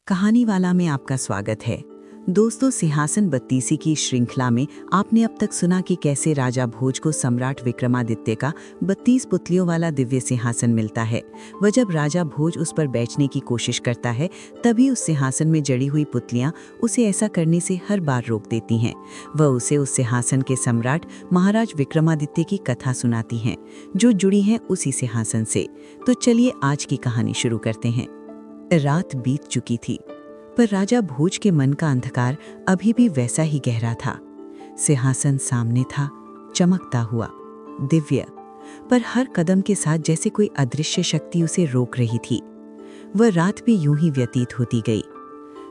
कहानीवाला में आपका स्वागत है। दोस्तों, सिंहासन बत्तीसी की श्रृंखला में आपने अब तक सुना कि कैसे राजा भोज को सम्राट विक्रमादित्य का 32 पुतलियों वाला दिव्य सिंहासन मिलता है। वह जब राजा भोज उस पर बैठने की कोशिश करता है, तभी उस सिंहासन में जड़ी हुई पुतलियां उसे ऐसा करने से हर बार रोक देती हैं। वह उसे उस सिंहासन के सम्राट महाराज विक्रमादित्य की कथा सुनाती हैं, जो जुड़ी हैं उसी सिंहासन से। तो चलिए आज की कहानी शुरू करते हैं। रात बीत चुकी थी, पर राजा भोज के मन का अंधकार अभी भी वैसा ही गहरा था। सिंहासन सामने था, चमकता हुआ, दिव्य, पर हर कदम के साथ जैसे कोई अदृश्य शक्ति उसे रोक रही थी। वह रात भी यूं ही व्यतीत होती गई।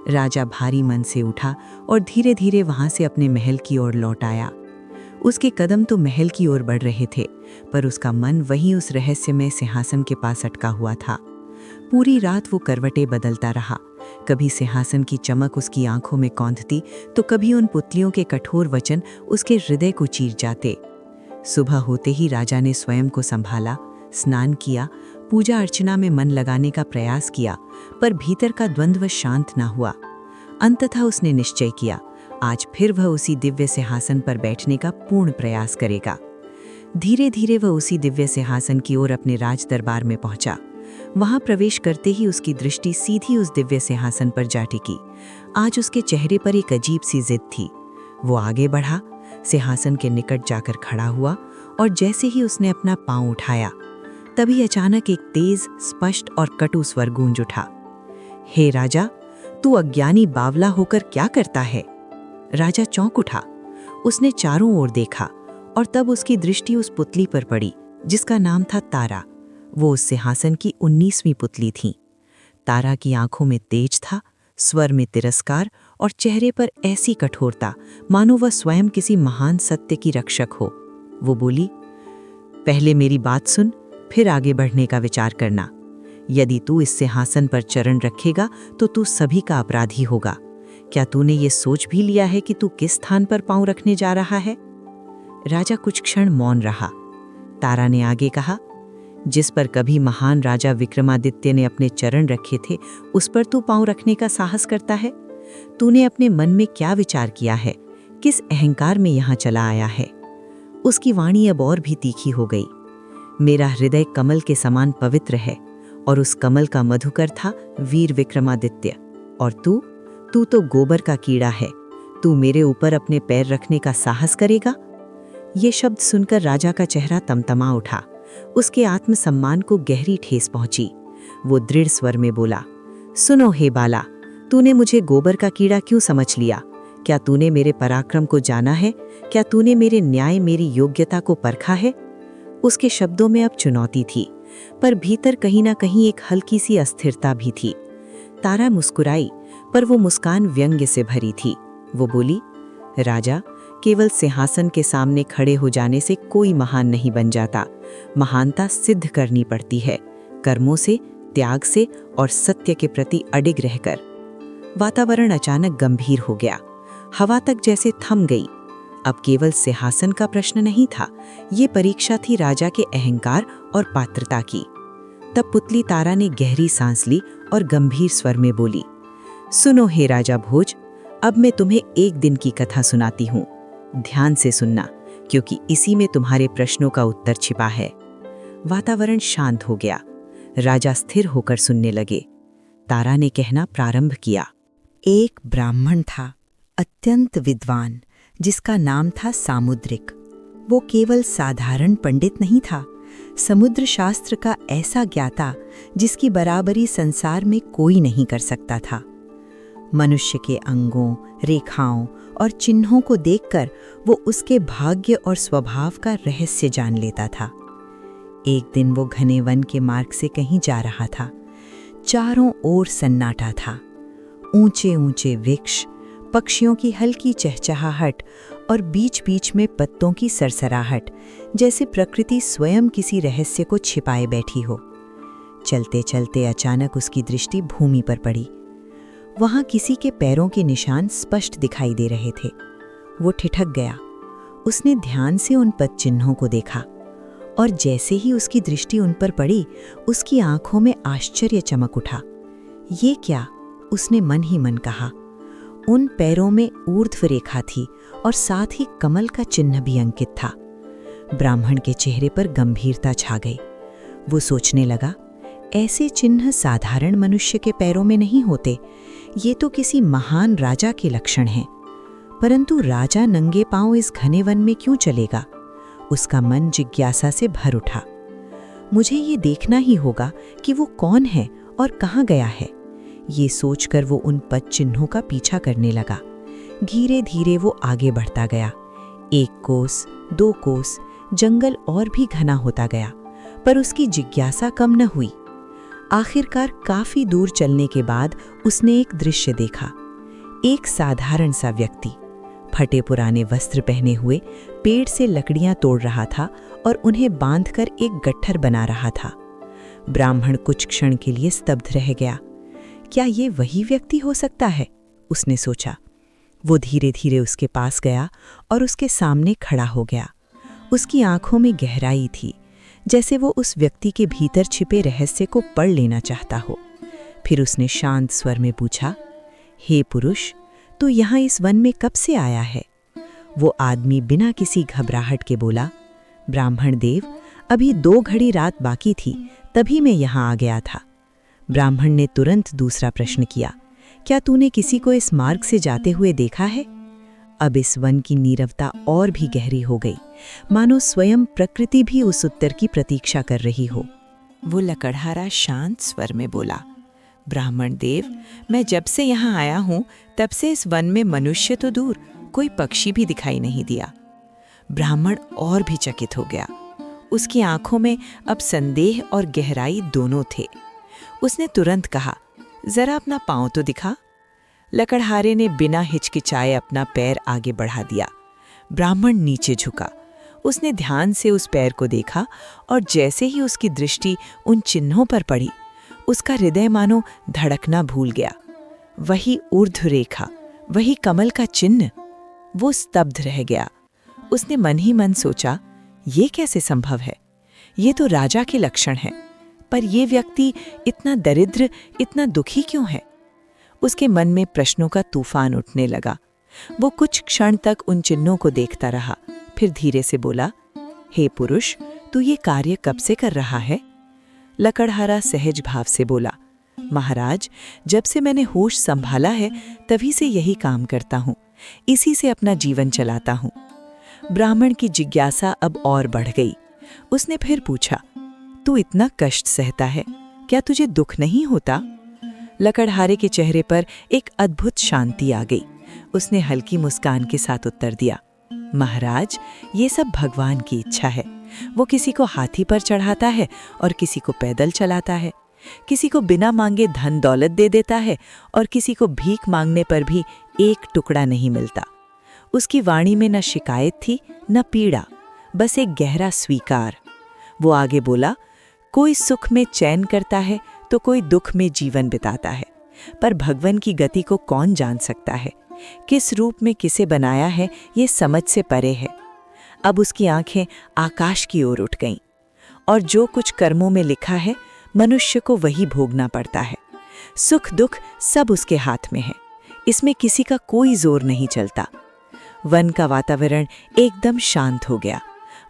राजा भारी मन से उठा और धीरे धीरे वहां से अपने महल की ओर लौट आया। उसके कदम तो महल की ओर बढ़ रहे थे, पर उसका मन वहीं उस रहस्यमय सिंहासन के पास अटका हुआ था। पूरी रात वो करवटें बदलता रहा। कभी सिंहासन की चमक उसकी आंखों में कौंधती, तो कभी उन पुतलियों के कठोर वचन उसके हृदय को चीर जाते। सुबह होते ही राजा ने स्वयं को संभाला, स्नान किया, पूजा अर्चना में मन लगाने का प्रयास किया, पर भीतर का द्वंद्व शांत ना हुआ। अंततः उसने निश्चय किया, आज फिर वह उसी दिव्य सिंहासन पर बैठने का पूर्ण प्रयास करेगा। धीरे धीरे वह उसी दिव्य सिंहासन की ओर अपने राज दरबार में पहुंचा। वहां प्रवेश करते ही उसकी दृष्टि सीधी उस दिव्य सिंहासन पर जा टिकी। आज उसके चेहरे पर एक अजीब सी जिद थी। वो आगे बढ़ा, सिंहासन के निकट जाकर खड़ा हुआ, और जैसे ही उसने अपना पांव उठाया, तभी अचानक एक तेज, स्पष्ट और कटु स्वर गूंज उठा। हे राजा, तू अज्ञानी बावला होकर क्या करता है? राजा चौंक उठा। उसने चारों ओर देखा, और तब उसकी दृष्टि उस पुतली पर पड़ी जिसका नाम था तारा। वो उस सिंहासन की 19वीं पुतली थी। तारा की आंखों में तेज था, स्वर में तिरस्कार, और चेहरे पर ऐसी कठोरता मानो वह स्वयं किसी महान सत्य की रक्षक हो। वो बोली, पहले मेरी बात सुन, फिर आगे बढ़ने का विचार करना। यदि तू इस सिंहासन पर चरण रखेगा तो तू सभी का अपराधी होगा। क्या तूने ये सोच भी लिया है कि तू किस स्थान पर पांव रखने जा रहा है? राजा कुछ क्षण मौन रहा। तारा ने आगे कहा, जिस पर कभी महान राजा विक्रमादित्य ने अपने चरण रखे थे, उस पर तू पांव रखने का साहस करता है? तूने अपने मन में क्या विचार किया है? किस अहंकार में यहाँ चला आया है? उसकी वाणी अब और भी तीखी हो गई। मेरा हृदय कमल के समान पवित्र है, और उस कमल का मधुकर था वीर विक्रमादित्य। और तू तो गोबर का कीड़ा है। तू मेरे ऊपर अपने पैर रखने का साहस करेगा? ये शब्द सुनकर राजा का चेहरा तमतमा उठा। उसके आत्मसम्मान को गहरी ठेस पहुंची। वो दृढ़ स्वर में बोला, सुनो हे बाला, तूने मुझे गोबर का कीड़ा क्यों समझ लिया? क्या तूने मेरे पराक्रम को जाना है? क्या तूने मेरे न्याय, मेरी योग्यता को परखा है? उसके शब्दों में अब चुनौती थी, पर भीतर कहीं ना कहीं एक हल्की सी अस्थिरता भी थी। तारा मुस्कुराई, पर वो मुस्कान व्यंग्य से भरी थी। वो बोली, राजा, केवल सिंहासन के सामने खड़े हो जाने से कोई महान नहीं बन जाता। महानता सिद्ध करनी पड़ती है, कर्मों से, त्याग से, और सत्य के प्रति अडिग रहकर। वातावरण अचानक गंभीर हो गया। हवा तक जैसे थम गई। अब केवल सिंहासन का प्रश्न नहीं था, ये परीक्षा थी राजा के अहंकार और पात्रता की। तब पुतली तारा ने गहरी सांस ली और गंभीर स्वर में बोली, सुनो हे राजा भोज, अब मैं तुम्हें एक दिन की कथा सुनाती हूँ। ध्यान से सुनना, क्योंकि इसी में तुम्हारे प्रश्नों का उत्तर छिपा है। वातावरण शांत हो गया। राजा स्थिर होकर सुनने लगे। तारा ने कहना प्रारंभ किया। एक ब्राह्मण था, अत्यंत विद्वान, जिसका नाम था सामुद्रिक। वो केवल साधारण पंडित नहीं था, समुद्र शास्त्र का ऐसा ज्ञाता जिसकी बराबरी संसार में कोई नहीं कर सकता था। मनुष्य के अंगों, रेखाओं और चिन्हों को देखकर वो उसके भाग्य और स्वभाव का रहस्य जान लेता था। एक दिन वो घने वन के मार्ग से कहीं जा रहा था। चारों ओर सन्नाटा था। ऊंचे ऊंचे वृक्ष, पक्षियों की हल्की चहचहाहट, और बीच बीच में पत्तों की सरसराहट, जैसे प्रकृति स्वयं किसी रहस्य को छिपाए बैठी हो। चलते चलते अचानक उसकी दृष्टि भूमि पर पड़ी। वहां किसी के पैरों के निशान स्पष्ट दिखाई दे रहे थे। वो ठिठक गया। उसने ध्यान से उन पद चिन्हों को देखा, और जैसे ही उसकी दृष्टि उन पर पड़ी, उसकी आंखों में आश्चर्य चमक उठा। ये क्या? उसने मन ही मन कहा। उन पैरों में ऊर्ध्व रेखा थी और साथ ही कमल का चिन्ह भी अंकित था। ब्राह्मण के चेहरे पर गंभीरता छा गई। वो सोचने लगा, ऐसे चिन्ह साधारण मनुष्य के पैरों में नहीं होते, ये तो किसी महान राजा के लक्षण हैं। परंतु राजा नंगे पांव इस घने वन में क्यों चलेगा? उसका मन जिज्ञासा से भर उठा। मुझे ये देखना ही होगा कि वो कौन है और कहाँ गया है। ये सोचकर वो उन पद चिन्हों का पीछा करने लगा। धीरे धीरे वो आगे बढ़ता गया। 1 कोस, 2 कोस, जंगल और भी घना होता गया, पर उसकी जिज्ञासा कम न हुई। आखिरकार काफी दूर चलने के बाद उसने एक दृश्य देखा। एक साधारण सा व्यक्ति फटे पुराने वस्त्र पहने हुए पेड़ से लकड़ियां तोड़ रहा था और उन्हें बांधकर एक गट्ठर बना रहा था। ब्राह्मण कुछ क्षण के लिए स्तब्ध रह गया। क्या ये वही व्यक्ति हो सकता है? उसने सोचा। वो धीरे धीरे उसके पास गया और उसके सामने खड़ा हो गया। उसकी आंखों में गहराई थी, जैसे वो उस व्यक्ति के भीतर छिपे रहस्य को पढ़ लेना चाहता हो। फिर उसने शांत स्वर में पूछा, हे पुरुष, तू यहाँ इस वन में कब से आया है? वो आदमी बिना किसी घबराहट के बोला, ब्राह्मण देव, अभी 2 घड़ी रात बाकी थी, तभी मैं यहाँ आ गया था। ब्राह्मण ने तुरंत दूसरा प्रश्न किया, क्या तूने किसी को इस मार्ग से जाते हुए देखा है? अब इस वन की नीरवता और भी गहरी हो गई, मानो स्वयं प्रकृति भी उस उत्तर की प्रतीक्षा कर रही हो। वो लकड़हारा शांत स्वर में बोला, ब्राह्मण देव, मैं जब से यहाँ आया हूँ तब से इस वन में मनुष्य तो दूर, कोई पक्षी भी दिखाई नहीं दिया। ब्राह्मण और भी चकित हो गया। उसकी आंखों में अब संदेह और गहराई दोनों थे। उसने तुरंत कहा, जरा अपना पांव तो दिखा। लकड़हारे ने बिना हिचकिचाए अपना पैर आगे बढ़ा दिया। ब्राह्मण नीचे झुका। उसने ध्यान से उस पैर को देखा और जैसे ही उसकी दृष्टि उन चिन्हों पर पड़ी, उसका हृदय मानो धड़कना भूल गया। वही ऊर्ध्व रेखा, वही कमल का चिन्ह। वो स्तब्ध रह गया। उसने मन ही मन सोचा, ये कैसे संभव है? ये तो राजा के लक्षण हैं, पर ये व्यक्ति इतना दरिद्र, इतना दुखी क्यों है? उसके मन में प्रश्नों का तूफान उठने लगा। वो कुछ क्षण तक उन चिन्हों को देखता रहा, फिर धीरे से बोला, हे पुरुष, तू ये कार्य कब से कर रहा है? लकड़हारा सहज भाव से बोला, महाराज, जब से मैंने होश संभाला है तभी से यही काम करता हूँ, इसी से अपना जीवन चलाता हूँ। ब्राह्मण की जिज्ञासा अब और बढ़ गई। उसने फिर पूछा, तू इतना कष्ट सहता है, क्या तुझे दुख नहीं होता? लकड़हारे के चेहरे पर एक अद्भुत शांति आ गई। उसने हल्की मुस्कान के साथ उत्तर दिया, महाराज, ये सब भगवान की इच्छा है। वो किसी को हाथी पर चढ़ाता है और किसी को पैदल चलाता है, किसी को बिना मांगे धन दौलत दे देता है और किसी को भीख मांगने पर भी एक टुकड़ा नहीं मिलता। उसकी वाणी में न शिकायत थी न पीड़ा, बस एक गहरा स्वीकार। वो आगे बोला, कोई सुख में चैन करता है तो कोई दुख में जीवन बिताता है, पर भगवान की गति को कौन जान सकता है? किस रूप में किसे बनाया है ये समझ से परे है। अब उसकी आंखें आकाश की ओर उठ गईं। और जो कुछ कर्मों में लिखा है, मनुष्य को वही भोगना पड़ता है। सुख दुख सब उसके हाथ में है, इसमें किसी का कोई जोर नहीं चलता। वन का वातावरण एकदम शांत हो गया,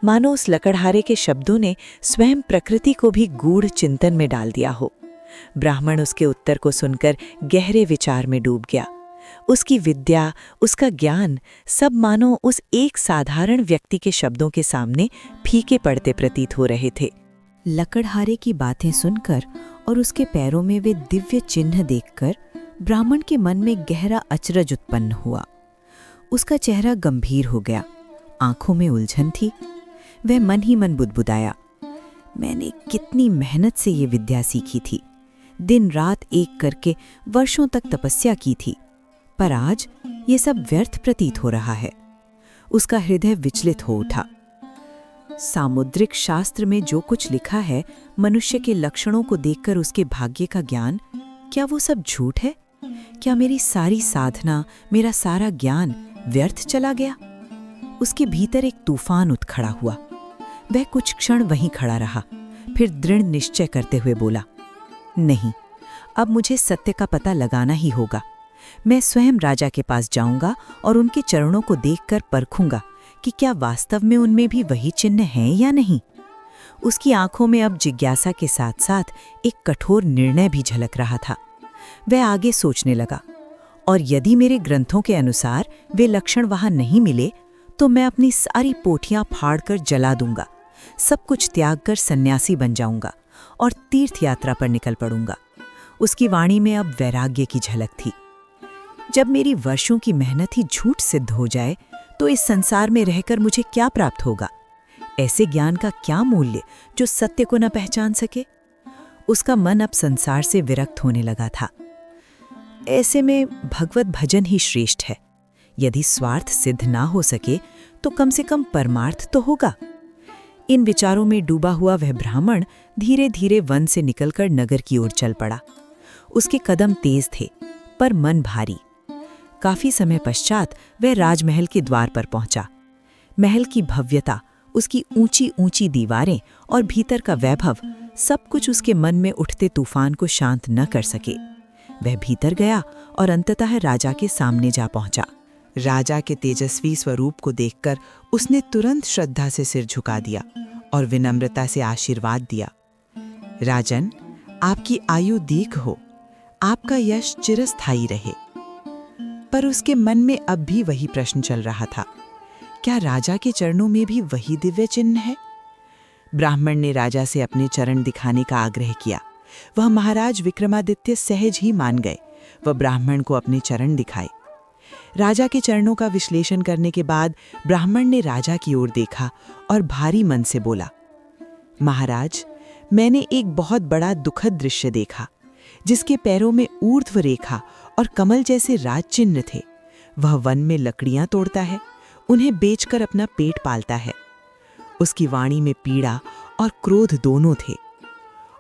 मानो उस लकड़हारे के शब्दों ने स्वयं प्रकृति को भी गूढ़ चिंतन में डाल दिया हो। ब्राह्मण उसके उत्तर को सुनकर गहरे विचार में डूब गया। उसकी विद्या, उसका ज्ञान सब मानो उस एक साधारण व्यक्ति के शब्दों के सामने फीके पड़ते प्रतीत हो रहे थे। लकड़हारे की बातें सुनकर और उसके पैरों में वे दिव्य चिन्ह देखकर ब्राह्मण के मन में गहरा अचरज उत्पन्न हुआ। उसका चेहरा गंभीर हो गया, आंखों में उलझन थी। वह मन ही मन बुदबुदाया, मैंने कितनी मेहनत से ये विद्या सीखी थी, दिन रात एक करके वर्षों तक तपस्या की थी, पर आज ये सब व्यर्थ प्रतीत हो रहा है। उसका हृदय विचलित हो उठा। सामुद्रिक शास्त्र में जो कुछ लिखा है, मनुष्य के लक्षणों को देखकर उसके भाग्य का ज्ञान, क्या वो सब झूठ है? क्या मेरी सारी साधना, मेरा सारा ज्ञान व्यर्थ चला गया? उसके भीतर एक तूफान उठ खड़ा हुआ। वह कुछ क्षण वहीं खड़ा रहा, फिर दृढ़ निश्चय करते हुए बोला, नहीं, अब मुझे सत्य का पता लगाना ही होगा। मैं स्वयं राजा के पास जाऊंगा और उनके चरणों को देखकर परखूंगा कि क्या वास्तव में उनमें भी वही चिन्ह हैं या नहीं। उसकी आंखों में अब जिज्ञासा के साथ साथ एक कठोर निर्णय भी झलक रहा था। वह आगे सोचने लगा, और यदि मेरे ग्रंथों के अनुसार वे लक्षण वहां नहीं मिले तो मैं अपनी सारी पोथियां फाड़कर जला दूंगा, सब कुछ त्याग कर सन्यासी बन जाऊंगा और तीर्थ यात्रा पर निकल पड़ूंगा। उसकी वाणी में अब वैराग्य की झलक थी। जब मेरी वर्षों की मेहनत ही झूठ सिद्ध हो जाए तो इस संसार में रहकर मुझे क्या प्राप्त होगा? ऐसे ज्ञान का क्या मूल्य जो सत्य को न पहचान सके? उसका मन अब संसार से विरक्त होने लगा था। ऐसे में भगवत भजन ही श्रेष्ठ है। यदि स्वार्थ सिद्ध ना हो सके तो कम से कम परमार्थ तो होगा। इन विचारों में डूबा हुआ वह ब्राह्मण धीरे धीरे वन से निकलकर नगर की ओर चल पड़ा। उसके कदम तेज थे पर मन भारी। काफी समय पश्चात वह राजमहल के द्वार पर पहुंचा। महल की भव्यता, उसकी ऊंची ऊंची दीवारें और भीतर का वैभव, सब कुछ उसके मन में उठते तूफान को शांत न कर सके। वह भीतर गया और अंततः राजा के सामने जा पहुंचा। राजा के तेजस्वी स्वरूप को देखकर उसने तुरंत श्रद्धा से सिर झुका दिया और विनम्रता से आशीर्वाद दिया। राजन, आपकी आयु दीर्घ हो, आपका यश चिरस्थायी रहे। पर उसके मन में अब भी वही प्रश्न चल रहा था, क्या राजा के चरणों में भी वही दिव्य चिन्ह है? ब्राह्मण ने राजा से अपने चरण दिखाने का आग्रह किया। वह महाराज विक्रमादित्य सहज ही मान गए। वह ब्राह्मण को अपने चरण दिखाए। राजा के चरणों का विश्लेषण करने के बाद ब्राह्मण ने राजा की ओर देखा और भारी मन से बोला, महाराज, मैंने एक बहुत बड़ा दुखद दृश्य देखा, जिसके पैरों में ऊर्ध्व रेखा और कमल जैसे राज चिन्ह थे। वह वन में लकड़ियां तोड़ता है, उन्हें बेचकर अपना पेट पालता है। उसकी वाणी में पीड़ा और क्रोध दोनों थे।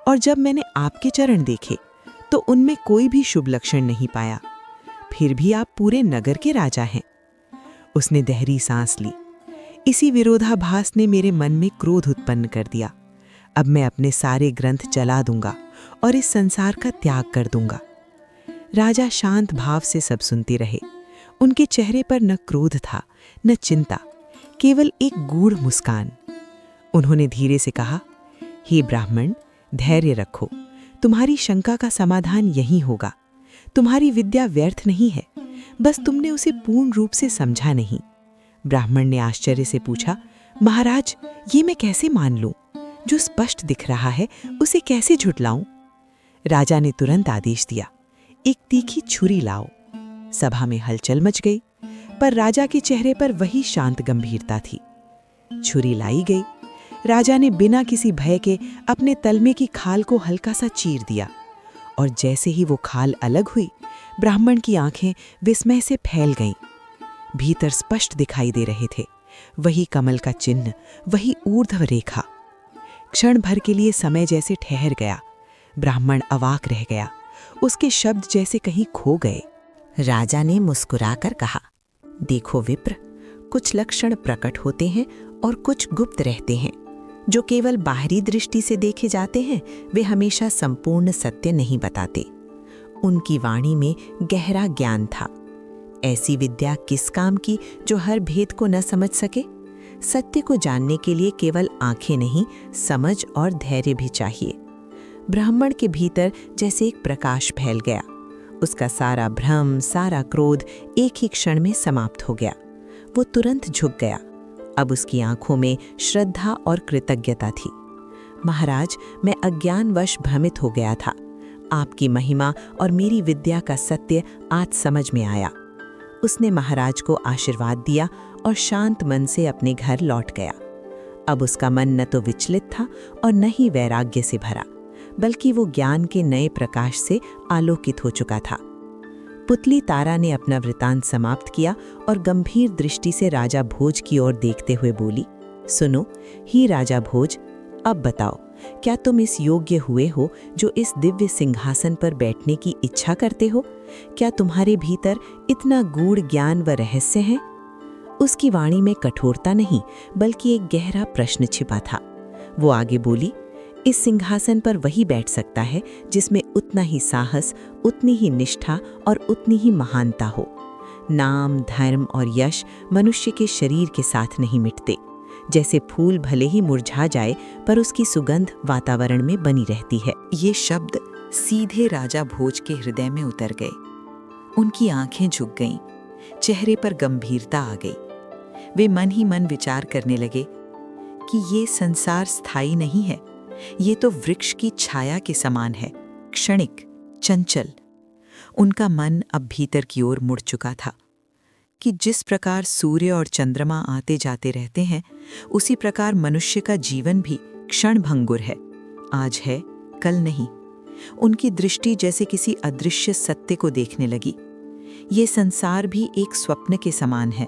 और जब मैंने आपके चरण देखे तो उनमें कोई भी शुभ लक्षण नहीं पाया। फिर भी आप पूरे नगर के राजा हैं। उसने गहरी सांस ली। इसी विरोधाभास ने मेरे मन में क्रोध उत्पन्न कर दिया। अब मैं अपने सारे ग्रंथ जला दूंगा और इस संसार का त्याग कर दूंगा। राजा शांत भाव से सब सुनते रहे। उनके चेहरे पर न क्रोध था, न चिंता, केवल एक गूढ़ मुस्कान। उन्होंने धीरे से कहा, हे ब्राह्मण, धैर्य रखो। तुम्हारी शंका का समाधान यही होगा। तुम्हारी विद्या व्यर्थ नहीं है, बस तुमने उसे पूर्ण रूप से समझा नहीं। ब्राह्मण ने आश्चर्य से पूछा, महाराज, ये मैं कैसे मान लूं? जो स्पष्ट दिख रहा है उसे कैसे झुठलाऊं? राजा ने तुरंत आदेश दिया, एक तीखी छुरी लाओ। सभा में हलचल मच गई, पर राजा के चेहरे पर वही शांत गंभीरता थी। छुरी लाई गई। राजा ने बिना किसी भय के अपने तलमे की खाल को हल्का सा चीर दिया, और जैसे ही वो खाल अलग हुई, ब्राह्मण की आंखें विस्मय से फैल गईं। भीतर स्पष्ट दिखाई दे रहे थे वही कमल का चिन्ह, वही ऊर्ध्व रेखा। क्षण भर के लिए समय जैसे ठहर गया। ब्राह्मण अवाक रह गया। उसके शब्द जैसे कहीं खो गए। राजा ने मुस्कुराकर कहा, देखो विप्र, कुछ लक्षण प्रकट होते हैं और कुछ गुप्त रहते हैं। जो केवल बाहरी दृष्टि से देखे जाते हैं वे हमेशा संपूर्ण सत्य नहीं बताते। उनकी वाणी में गहरा ज्ञान था। ऐसी विद्या किस काम की जो हर भेद को न समझ सके? सत्य को जानने के लिए केवल आंखें नहीं, समझ और धैर्य भी चाहिए। ब्राह्मण के भीतर जैसे एक प्रकाश फैल गया। उसका सारा भ्रम, सारा क्रोध एक ही क्षण में समाप्त हो गया। वो तुरंत झुक गया। अब उसकी आंखों में श्रद्धा और कृतज्ञता थी। महाराज, मैं अज्ञानवश भ्रमित हो गया था। आपकी महिमा और मेरी विद्या का सत्य आज समझ में आया। उसने महाराज को आशीर्वाद दिया और शांत मन से अपने घर लौट गया। अब उसका मन न तो विचलित था और न ही वैराग्य से भरा, बल्कि वो ज्ञान के नए प्रकाश से आलोकित हो चुका था। पुतली तारा ने अपना वृतांत समाप्त किया और गंभीर दृष्टि से राजा भोज की ओर देखते हुए बोली, सुनो ही राजा भोज, अब बताओ, क्या तुम इस योग्य हुए हो जो इस दिव्य सिंहासन पर बैठने की इच्छा करते हो? क्या तुम्हारे भीतर इतना गूढ़ ज्ञान व रहस्य है? उसकी वाणी में कठोरता नहीं, बल्कि एक गहरा प्रश्न छिपा था। वो आगे बोली, इस सिंहासन पर वही बैठ सकता है जिसमें उतना ही साहस, उतनी ही निष्ठा और उतनी ही महानता हो। नाम, धर्म और यश मनुष्य के शरीर के साथ नहीं मिटते। जैसे फूल भले ही मुरझा जाए पर उसकी सुगंध वातावरण में बनी रहती है। ये शब्द सीधे राजा भोज के हृदय में उतर गए। उनकी आंखें झुक गईं, चेहरे पर गंभीरता आ गई। वे मन ही मन विचार करने लगे कि ये संसार स्थायी नहीं है, ये तो वृक्ष की छाया के समान है, क्षणिक, चंचल। उनका मन अब भीतर की ओर मुड़ चुका था कि जिस प्रकार सूर्य और चंद्रमा आते जाते रहते हैं, उसी प्रकार मनुष्य का जीवन भी क्षणभंगुर है, आज है, कल नहीं। उनकी दृष्टि जैसे किसी अदृश्य सत्य को देखने लगी। ये संसार भी एक स्वप्न के समान है।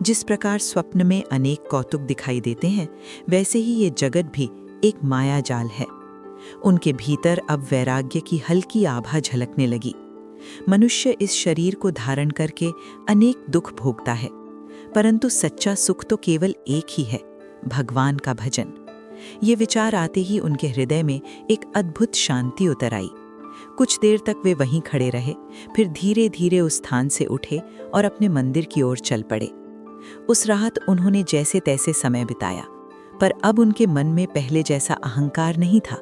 जिस प्रकार स्वप्न में अनेक कौतुक दिखाई देते हैं, वैसे ही ये जगत भी एक माया जाल है। उनके भीतर अब वैराग्य की हल्की आभा झलकने लगी। मनुष्य इस शरीर को धारण करके अनेक दुख भोगता है, परंतु सच्चा सुख तो केवल एक ही है, भगवान का भजन। ये विचार आते ही उनके हृदय में एक अद्भुत शांति उतर आई। कुछ देर तक वे वहीं खड़े रहे, फिर धीरे धीरे उस स्थान से उठे और अपने मंदिर की ओर चल पड़े। उस रात उन्होंने जैसे तैसे समय बिताया, पर अब उनके मन में पहले जैसा अहंकार नहीं था,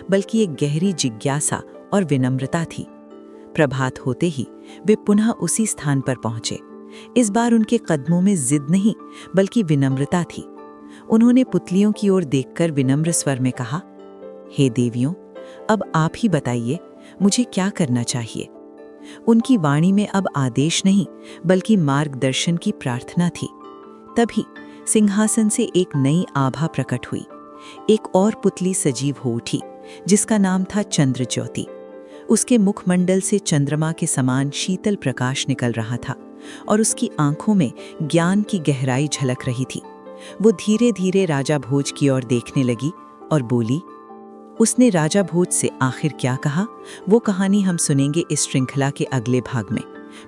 बल्कि एक गहरी जिज्ञासा और विनम्रता थी। प्रभात होते ही वे पुनः उसी स्थान पर पहुंचे। इस बार उनके कदमों में जिद नहीं, बल्कि विनम्रता थी। उन्होंने पुतलियों की ओर देखकर विनम्र स्वर में कहा, हे देवियों, अब आप ही बताइए, मुझे क्या करना चाहिए। उनकी वाणी में अब आदेश नहीं, बल्कि मार्गदर्शन की प्रार्थना थी। तभी सिंहासन से एक नई आभा प्रकट हुई। एक और पुतली सजीव हो उठी, जिसका नाम था चंद्रज्योति। उसके मुखमंडल से चंद्रमा के समान शीतल प्रकाश निकल रहा था और उसकी आंखों में ज्ञान की गहराई झलक रही थी। वो धीरे धीरे राजा भोज की ओर देखने लगी और बोली। उसने राजा भोज से आखिर क्या कहा, वो कहानी हम सुनेंगे इस श्रृंखला के अगले भाग में।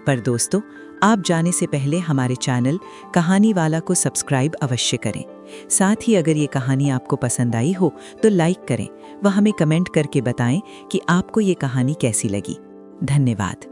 पर दोस्तों, आप जाने से पहले हमारे चैनल कहानी वाला को सब्सक्राइब अवश्य करें। साथ ही अगर ये कहानी आपको पसंद आई हो तो लाइक करें व हमें कमेंट करके बताएं कि आपको ये कहानी कैसी लगी। धन्यवाद।